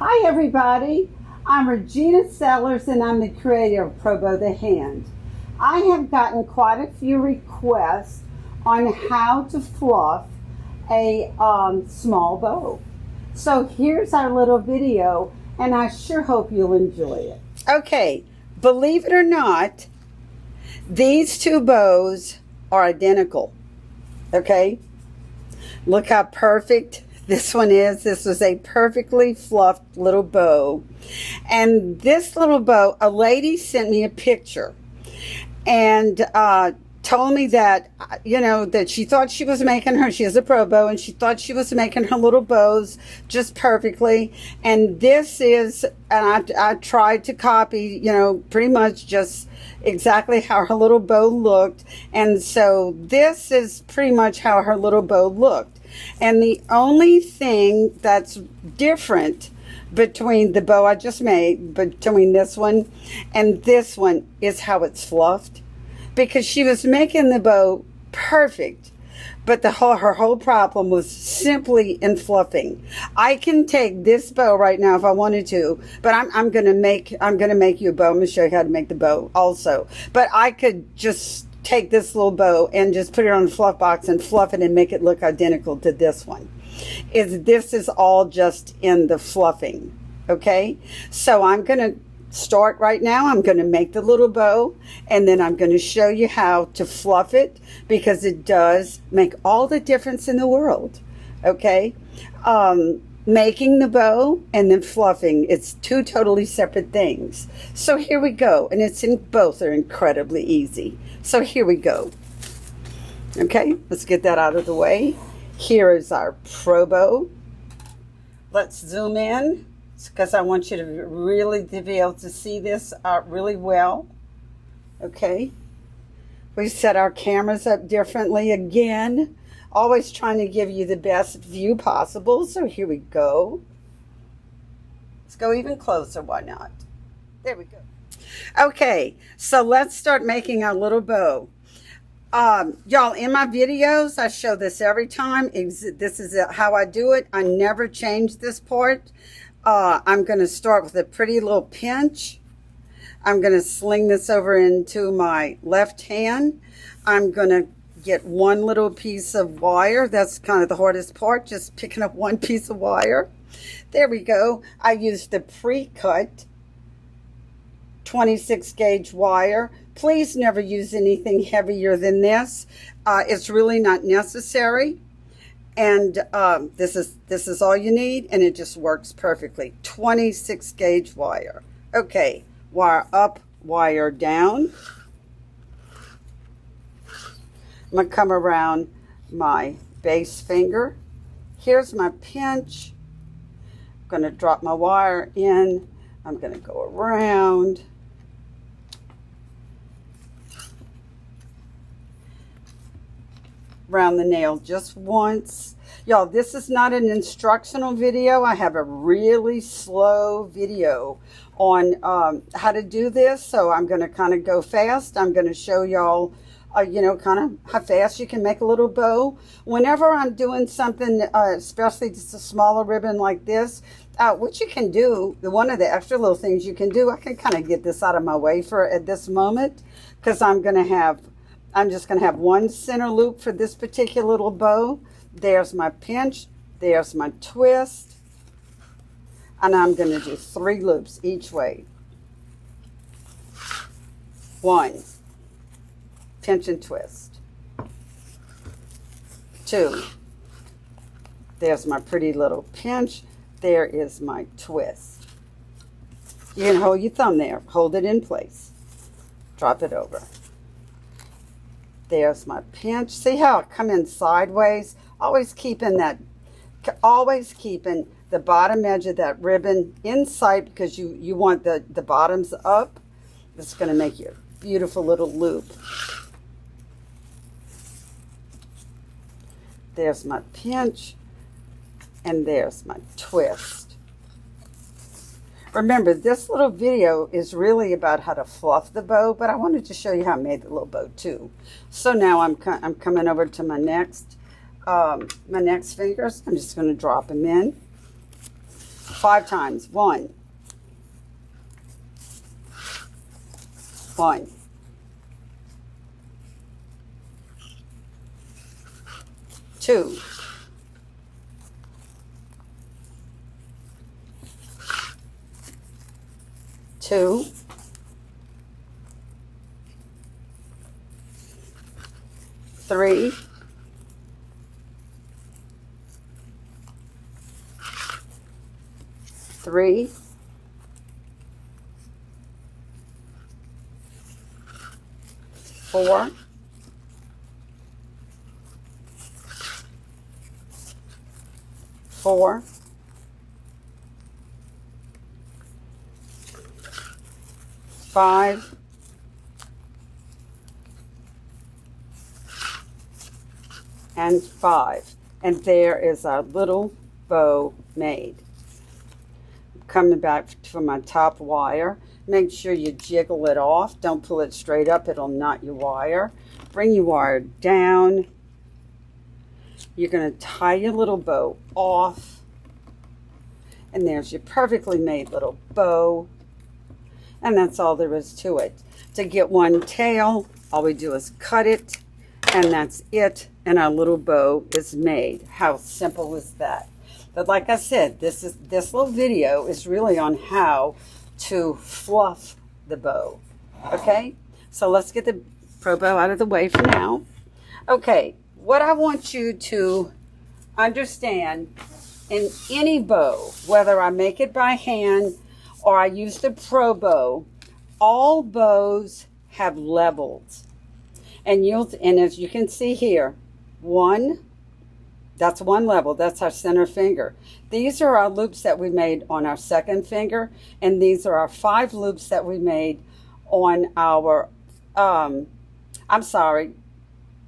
Hi everybody, I'm Regina Sellers and I'm the creator of Pro Bow the Hand. I have gotten quite a few requests on how to fluff a small bow. So here's our little video and I sure hope you'll enjoy it. Okay, believe it or not, these two bows are identical, okay? Look how perfect this one is. This was a perfectly fluffed little bow. And this little bow, a lady sent me a picture and told me that, you know, that she thought she was making her, she has a pro bow, and she thought she was making her little bows just perfectly. And this is, and I tried to copy, you know, pretty much just exactly how her little bow looked. And so this is pretty much how her little bow looked. And the only thing that's different between the bow I just made, between this one and this one, is how it's fluffed. Because she was making the bow perfect, but her whole problem was simply in fluffing. I can take this bow right now if I wanted to, but I'm gonna make you a bow. I'm gonna show you how to make the bow also. But I could just take this little bow and just put it on the fluff box and fluff it and make it look identical to this one. This is all just in the fluffing, okay? So I'm gonna start right now. I'm gonna make the little bow and then I'm gonna show you how to fluff it, because it does make all the difference in the world, okay? Making the bow and then fluffing, it's two totally separate things. So here we go, and both are incredibly easy. So here we go. Okay, let's get that out of the way. Here is our pro bow. Let's zoom in, because I want you to really be able to see this really well. Okay, we set our cameras up differently again. Always trying to give you the best view possible. So here we go. Let's go even closer. Why not? There we go. Okay, so let's start making our little bow. Y'all, in my videos, I show this every time. This is how I do it. I never change this part. I'm going to start with a pretty little pinch. I'm going to sling this over into my left hand. I'm going to get one little piece of wire. That's kind of the hardest part, just picking up one piece of wire. There we go. I used the pre-cut 26 gauge wire. Please never use anything heavier than this. It's really not necessary. And this is all you need, and it just works perfectly. 26 gauge wire. Okay, wire up, wire down. I'm going to come around my base finger. Here's my pinch. I'm going to drop my wire in. I'm going to go around. Around the nail just once. Y'all, this is not an instructional video. I have a really slow video on how to do this. So I'm going to kind of go fast. I'm going to show y'all you know, kind of how fast you can make a little bow. Whenever I'm doing something, especially just a smaller ribbon like this, what you can do, one of the extra little things you can do, I can kind of get this out of my way at this moment, because I'm just going to have one center loop for this particular little bow. There's my pinch, there's my twist, and I'm going to do 3 loops each way. 1, pinch and twist. 2, there's my pretty little pinch, there is my twist. You can hold your thumb there, hold it in place, drop it over. There's my pinch. See how I come in sideways? Always keeping the bottom edge of that ribbon in sight, because you want the bottoms up. This is going to make you a beautiful little loop. There's my pinch, and there's my twist. Remember, this little video is really about how to fluff the bow, but I wanted to show you how I made the little bow too. So now I'm coming over to my next fingers. I'm just going to drop them in. 5 times. 1, 1, 2, 2, 3, 3, 4, 4, 5, and 5. And there is our little bow made. Coming back to my top wire, make sure you jiggle it off. Don't pull it straight up, it'll knot your wire. Bring your wire down. You're going to tie your little bow off. And there's your perfectly made little bow. And that's all there is to it. To get one tail, all we do is cut it, and that's it. And our little bow is made. How simple is that? But like I said, this little video is really on how to fluff the bow. Okay? So let's get the Pro Bow out of the way for now. Okay, what I want you to understand, in any bow, whether I make it by hand or I use the Pro Bow, all bows have levels. And as you can see here, 1, that's 1 level. That's our center finger. These are our loops that we made on our second finger, and these are our 5 loops that we made on our,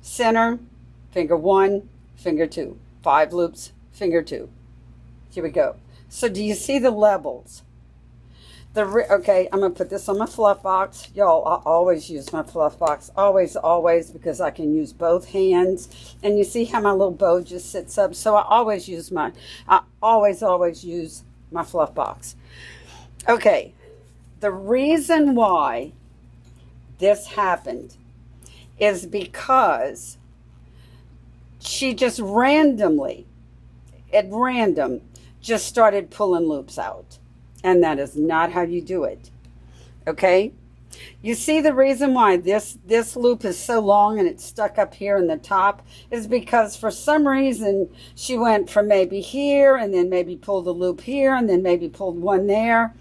center, finger 1, finger 2. 5 loops, finger 2. Here we go. So do you see the levels? Okay, I'm going to put this on my fluff box. Y'all, I always use my fluff box. Always, always, because I can use both hands. And you see how my little bow just sits up? So I always use my fluff box. Okay, the reason why this happened is because she just randomly, at random, just started pulling loops out. And that is not how you do it. Okay? You see the reason why this loop is so long and it's stuck up here in the top is because for some reason she went from maybe here and then maybe pulled a loop here and then maybe pulled one there.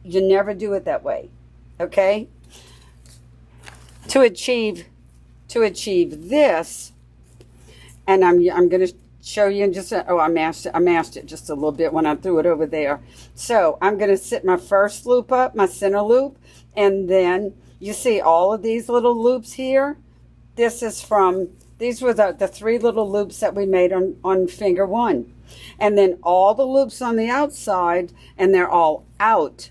You never do it that way. Okay? To achieve this, and I'm going to show you in just I masked it just a little bit when I threw it over there. So I'm going to sit my first loop up, my center loop, and then you see all of these little loops here. These were the 3 little loops that we made on finger 1. And then all the loops on the outside, and they're all out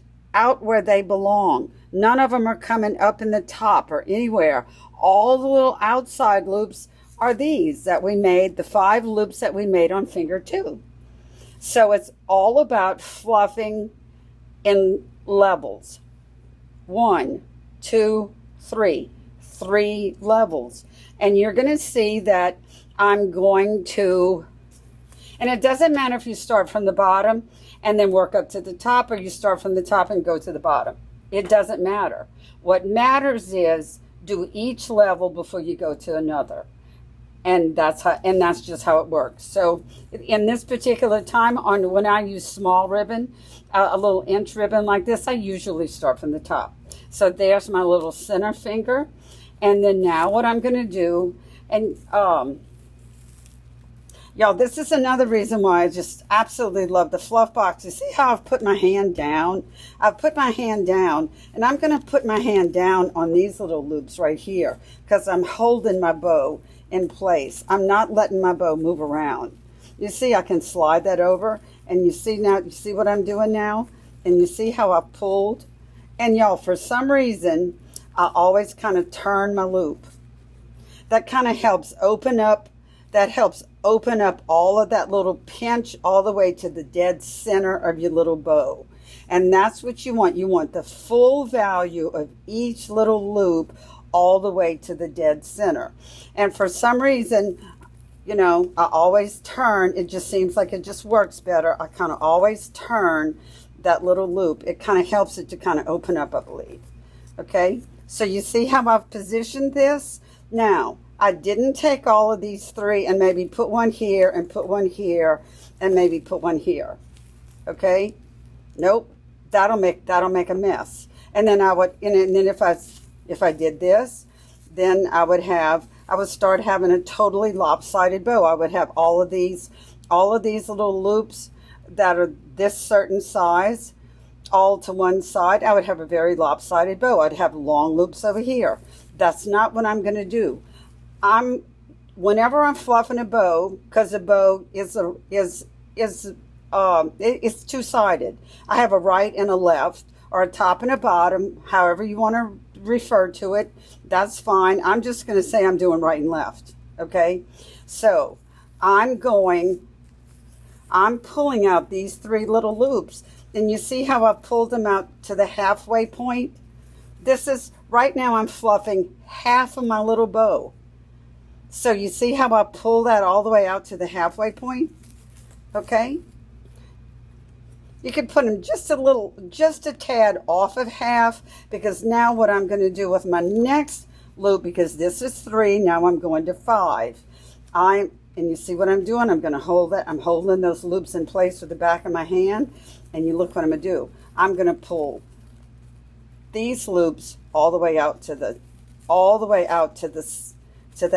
where they belong. None of them are coming up in the top or anywhere. All the little outside loops are these that we made, the 5 loops that we made on finger 2. So it's all about fluffing in levels. 1, 2, 3. 3 levels. And you're going to see that I'm going to, and it doesn't matter if you start from the bottom and then work up to the top, or you start from the top and go to the bottom. It doesn't matter. What matters is do each level before you go to another. And that's just how it works. So in this particular time, when I use small ribbon, a little inch ribbon like this, I usually start from the top. So there's my little center finger. And then now what I'm going to do, and y'all, this is another reason why I just absolutely love the fluff box. You see how I've put my hand down? I've put my hand down, and I'm going to put my hand down on these little loops right here because I'm holding my bow in place. I'm not letting my bow move around. You see I can slide that over, and you see what I'm doing now, and you see how I pulled. And y'all, for some reason I always kind of turn my loop. That kind of helps open up open up all of that little pinch all the way to the dead center of your little bow. And that's what you want. You want the full value of each little loop all the way to the dead center. And for some reason, you know, I always turn. It just seems like it just works better. I kind of always turn that little loop. It kind of helps it to kind of open up, I believe. Okay, so you see how I've positioned this? Now, I didn't take all of these three and maybe put one here and put one here and maybe put one here. Okay? Nope. That'll make a mess. And then I would, and then if I did this, then I would start having a totally lopsided bow. I would have all of these little loops that are this certain size all to one side. I would have a very lopsided bow. I'd have long loops over here. That's not what I'm going to do. Whenever I'm fluffing a bow, because a bow it's two-sided. I have a right and a left, or a top and a bottom, however you want to refer to it. That's fine. I'm just going to say I'm doing right and left. Okay, so I'm pulling out these three little loops, and you see how I've pulled them out to the halfway point? This is, right now I'm fluffing half of my little bow. So you see how I pull that all the way out to the halfway point? Okay? You can put them just a tad off of half, because now what I'm going to do with my next loop, because this is 3, now I'm going to 5. And you see what I'm doing? I'm going to hold that. I'm holding those loops in place with the back of my hand, and you look what I'm going to do. I'm going to pull these loops all the way out to the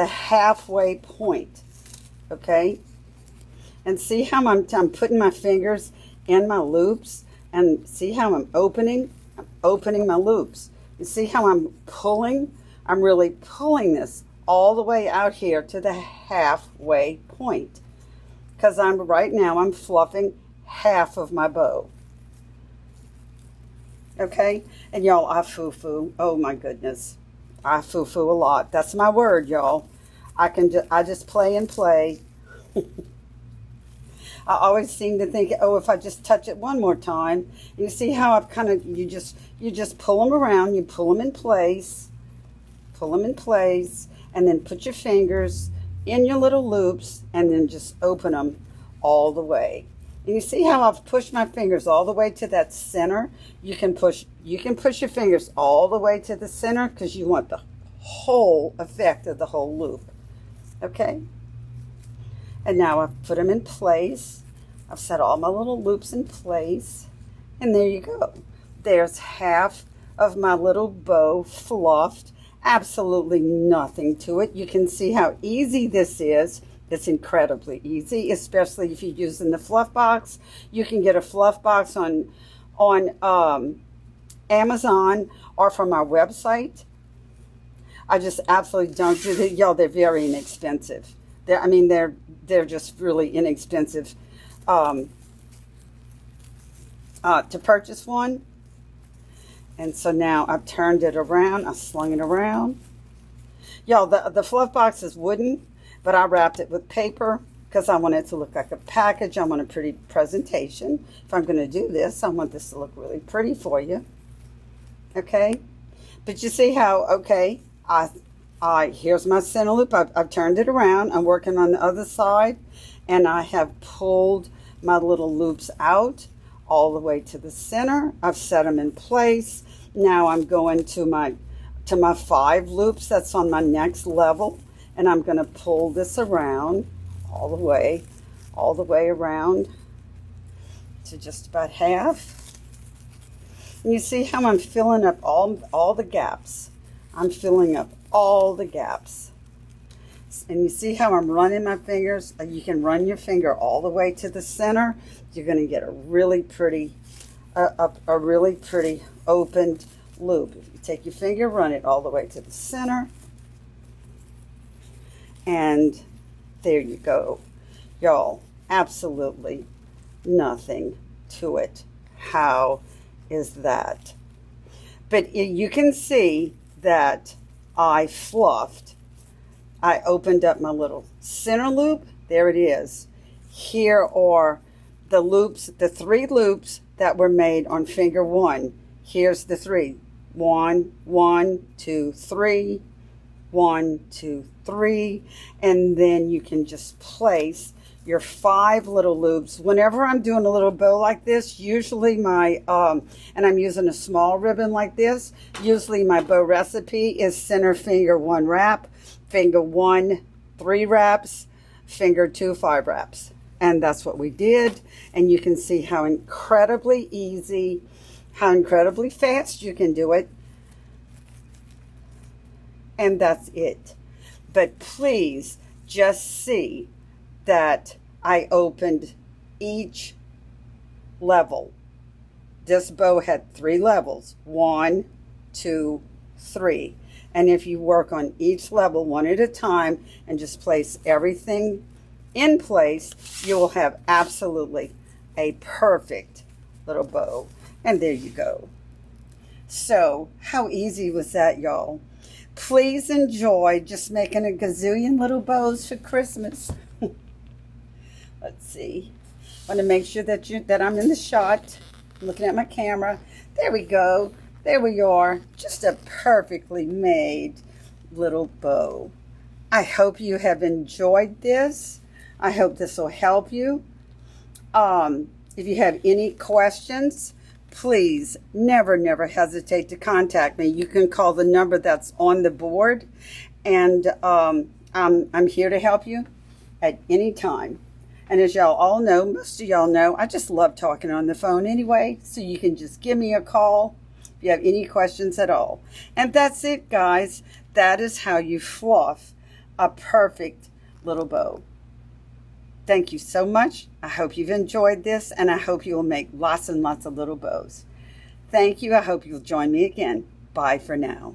halfway point. Okay? And see how I'm putting my fingers in my loops, and see how I'm opening my loops. You see how I'm really pulling this all the way out here to the halfway point, because right now I'm fluffing half of my bow. Okay, and y'all, I foo-foo. Oh my goodness, I foo-foo a lot. That's my word, y'all. I just play and play. I always seem to think, oh, if I just touch it one more time. You see how I've you just pull them around, you pull them in place, and then put your fingers in your little loops, and then just open them all the way. And you see how I've pushed my fingers all the way to that center? You can push your fingers all the way to the center, because you want the whole effect of the whole loop. Okay? And now I've put them in place. I've set all my little loops in place. And there you go. There's half of my little bow fluffed. Absolutely nothing to it. You can see how easy this is. It's incredibly easy, especially if you're using the Fluff box. You can get a Fluff box on Amazon or from our website. I just absolutely don't do it. Y'all, they're very inexpensive. They're just really inexpensive to purchase one. And so now I've turned it around. I slung it around. Y'all, the Fluff box is wooden, but I wrapped it with paper because I want it to look like a package. I want a pretty presentation. If I'm going to do this, I want this to look really pretty for you. Okay? But you see how, okay, here's my center loop. I've turned it around. I'm working on the other side, and I have pulled my little loops out all the way to the center. I've set them in place. Now I'm going to my 5 loops. That's on my next level, and I'm going to pull this around all the way around to just about half. And you see how I'm filling up all the gaps. I'm filling up all the gaps. And you see how I'm running my fingers? You can run your finger all the way to the center. You're going to get a really pretty opened loop. If you take your finger, run it all the way to the center. And there you go. Y'all, absolutely nothing to it. How is that? But you can see that I fluffed. I opened up my little center loop, There it is. Here are the loops, the 3 loops that were made on finger 1. Here's the 3. 1, 1, 2, 3, 1, 2, 3, and then you can just place your 5 little loops. Whenever I'm doing a little bow like this, usually my, and I'm using a small ribbon like this, usually my bow recipe is center finger 1 wrap, finger 1 3 wraps, finger 2 5 wraps. And that's what we did. And you can see how incredibly easy, how incredibly fast you can do it. And that's it. But please just see that I opened each level. This bow had 3 levels, 1, 2, 3. And if you work on each level one at a time and just place everything in place, you will have absolutely a perfect little bow. And there you go. So how easy was that, y'all? Please enjoy just making a gazillion little bows for Christmas. Let's see. I want to make sure that I'm in the shot. I'm looking at my camera. There we go. There we are. Just a perfectly made little bow. I hope you have enjoyed this. I hope this will help you. If you have any questions, please never hesitate to contact me. You can call the number that's on the board, and I'm here to help you at any time. And as y'all all know, most of y'all know, I just love talking on the phone anyway, so you can just give me a call if you have any questions at all. And that's it, guys. That is how you fluff a perfect little bow. Thank you so much. I hope you've enjoyed this, and I hope you will make lots and lots of little bows. Thank you. I hope you'll join me again. Bye for now.